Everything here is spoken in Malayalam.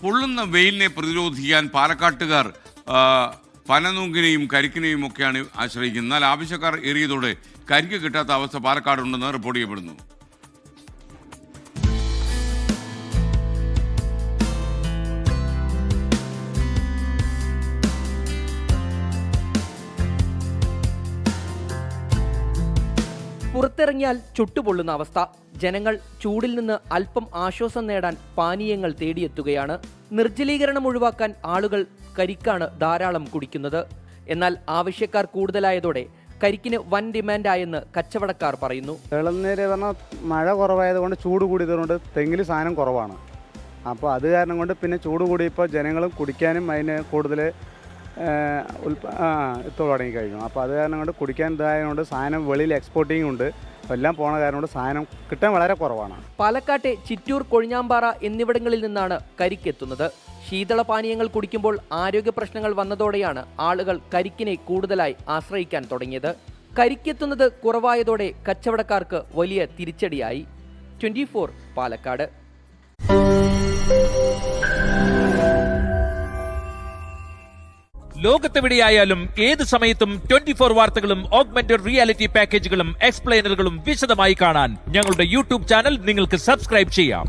പൊള്ളുന്ന വെയിലിനെ പ്രതിരോധിക്കാൻ പാലക്കാട്ടുകാർ പനനൂങ്കിനെയും കരിക്കിനെയും ഒക്കെയാണ് ആശ്രയിക്കുന്നത്. എന്നാൽ ആവശ്യക്കാർ ഏറിയതോടെ കരിക്ക് കിട്ടാത്ത അവസ്ഥ പാലക്കാടുണ്ടെന്ന് റിപ്പോർട്ട് ചെയ്യപ്പെടുന്നു. പുറത്തിറങ്ങിയാൽ ചുട്ടുപൊള്ളുന്ന അവസ്ഥ. ജനങ്ങൾ ചൂടിൽ നിന്ന് അല്പം ആശ്വാസം നേടാൻ പാനീയങ്ങൾ തേടിയെത്തുകയാണ്. നിർജ്ജലീകരണം ഒഴിവാക്കാൻ ആളുകൾ കരിക്കാണ് ധാരാളം കുടിക്കുന്നത്. എന്നാൽ ആവശ്യക്കാർ കൂടുതലായതോടെ കരിക്കിന് വൻ ഡിമാൻഡായെന്ന് കച്ചവടക്കാർ പറയുന്നു. ഇളനീര് പറഞ്ഞാൽ മഴ കുറവായതുകൊണ്ട് ചൂട് കൂടിയതുകൊണ്ട് തെങ്ങിൽ സാധനം കുറവാണ്. അപ്പോൾ അത് കാരണം കൊണ്ട് പിന്നെ ചൂട് കൂടിയപ്പോൾ ജനങ്ങളും കുടിക്കാനും അതിന് കൂടുതൽ തുടങ്ങി കഴിഞ്ഞു. അപ്പോൾ അത് കാരണം കൊണ്ട് കുടിക്കാൻ ഇതായതുകൊണ്ട് സാധനം വെളിയിൽ എക്സ്പോർട്ടിങ് ഉണ്ട്. എല്ലാം പോണ കാരണം കൊണ്ട് സാധനം കിട്ടാൻ വളരെ കുറവാണ്. പാലക്കാട്ടെ ചിറ്റൂർ, കൊഴിഞ്ഞാമ്പാറ എന്നിവിടങ്ങളിൽ നിന്നാണ് കരിക്കെത്തുന്നത്. ശീതള പാനീയങ്ങൾ കുടിക്കുമ്പോൾ ആരോഗ്യ പ്രശ്നങ്ങൾ വന്നതോടെയാണ് ആളുകൾ കരിക്കിനെ കൂടുതലായി ആശ്രയിക്കാൻ തുടങ്ങിയത്. കരിക്കെത്തുന്നത് കുറവായതോടെ കച്ചവടക്കാർക്ക് വലിയ തിരിച്ചടിയായി. 24 പാലക്കാട്. ലോകത്തെവിടെയായാലും ഏത് സമയത്തും 24 വാർത്തകളും ഓഗ്മെന്റഡ് റിയാലിറ്റി പാക്കേജുകളും എക്സ്പ്ലെയിനറുകളും വിശദമായി കാണാൻ ഞങ്ങളുടെ യൂട്യൂബ് ചാനൽ നിങ്ങൾക്ക് സബ്സ്ക്രൈബ് ചെയ്യാം.